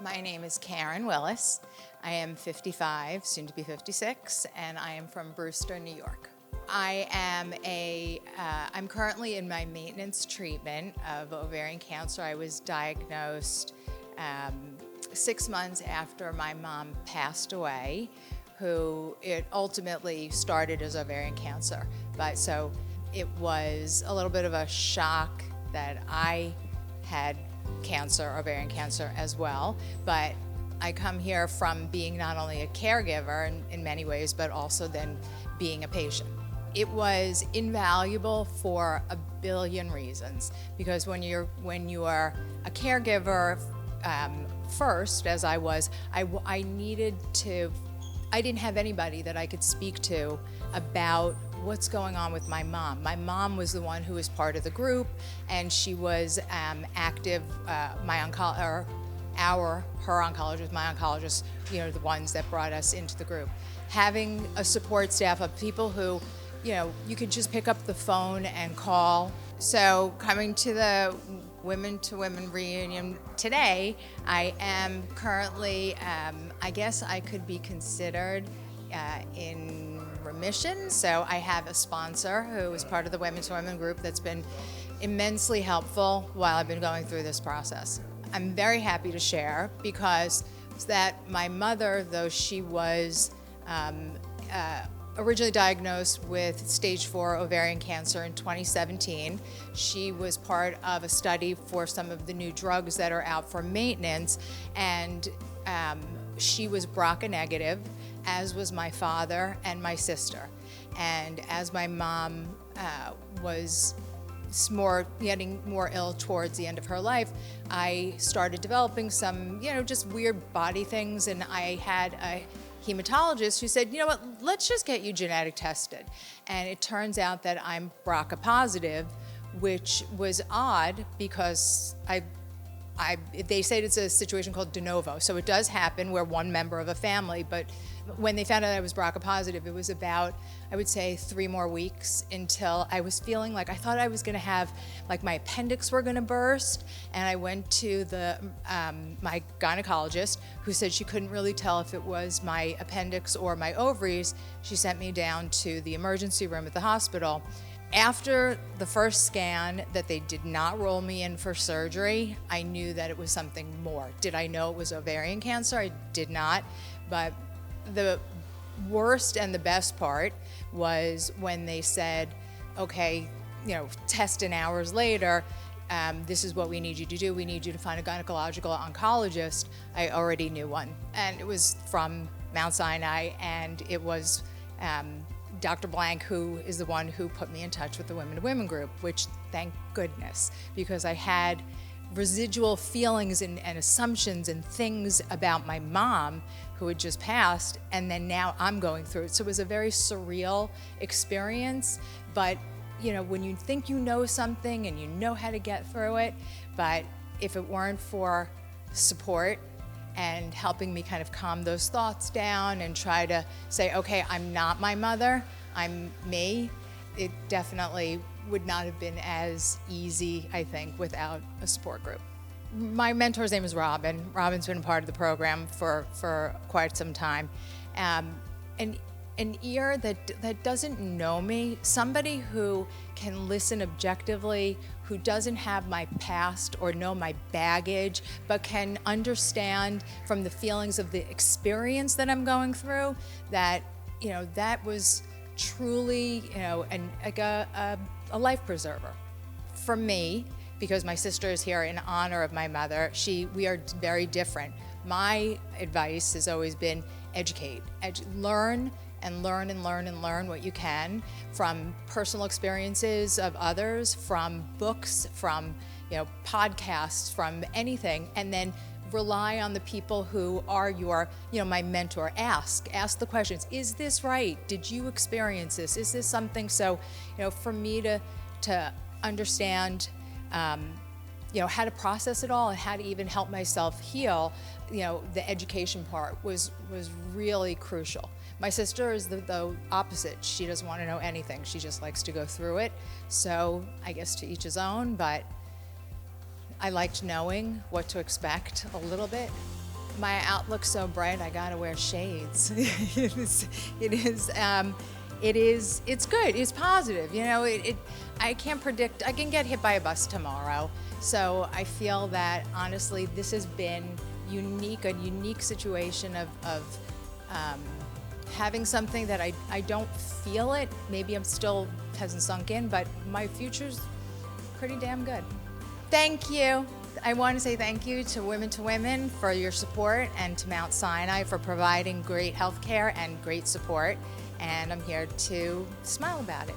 My name is Karen Willis. I am 55, soon to be 56, and I am from Brewster, New York. I'm currently in my maintenance treatment of ovarian cancer. I was diagnosed 6 months after my mom passed away, who it ultimately started as ovarian cancer. But so it was a little bit of a shock that I had cancer, ovarian cancer as well. But I come here from being not only a caregiver in many ways, but also then being a patient. It was invaluable for a billion reasons, because when you are a caregiver, first, as I was, I didn't have anybody that I could speak to about what's going on with my mom. My mom was the one who was part of the group, and she was active. Her oncologist, my oncologist, the ones that brought us into the group. Having a support staff of people who, you could just pick up the phone and call. So coming to the Women to Women reunion today, I am currently, I guess I could be considered in remission. So I have a sponsor who is part of the Women to Women group that's been immensely helpful while I've been going through this process. I'm very happy to share because that my mother, though she was originally diagnosed with stage 4 ovarian cancer in 2017. She was part of a study for some of the new drugs that are out for maintenance, and she was BRCA negative, as was my father and my sister. And as my mom was getting more ill towards the end of her life, I started developing some, just weird body things, and I had a hematologist who said, let's just get you genetic tested. And it turns out that I'm BRCA positive, which was odd because they say it's a situation called de novo. So it does happen where one member of a family, but when they found out I was BRCA positive, it was about, I would say, 3 more weeks until I was feeling like I thought I was going to have, like my appendix were going to burst. And I went to my gynecologist, who said she couldn't really tell if it was my appendix or my ovaries. She sent me down to the emergency room at the hospital. After the first scan that they did not roll me in for surgery, I knew that it was something more. Did I know it was ovarian cancer? I did not. But the worst and the best part was when they said, okay, test in hours later, this is what we need you to do. We need you to find a gynecological oncologist. I already knew one, and it was from Mount Sinai, and it was Dr. Blank, who is the one who put me in touch with the Women to Women group, which thank goodness, because I had residual feelings and assumptions and things about my mom who had just passed, and then now I'm going through it. So it was a very surreal experience, but when you think you know something and you know how to get through it, but if it weren't for support and helping me kind of calm those thoughts down and try to say, okay, I'm not my mother, I'm me, it definitely would not have been as easy, I think, without a support group. My mentor's name is Robin. Robin's been part of the program for quite some time. An ear that doesn't know me, somebody who can listen objectively, who doesn't have my past or know my baggage, but can understand from the feelings of the experience that I'm going through, that was truly a life preserver for me, because my sister is here in honor of my mother. We are very different. My advice has always been educate, learn and learn and learn and learn what you can from personal experiences of others, from books, from podcasts, from anything, and then rely on the people who are my mentor. Ask the questions. Is this right? Did you experience this? Is this something? So, for me to understand, how to process it all and how to even help myself heal, the education part was really crucial. My sister is the opposite. She doesn't want to know anything. She just likes to go through it. So I guess to each his own, but I liked knowing what to expect a little bit. My outlook's so bright, I gotta wear shades. It's good, it's positive. I can't predict, I can get hit by a bus tomorrow. So I feel that honestly, this has been a unique situation of having something that I don't feel it. Maybe I'm still hasn't sunk in, but my future's pretty damn good. Thank you. I want to say thank you to Women for your support, and to Mount Sinai for providing great health care and great support. And I'm here to smile about it.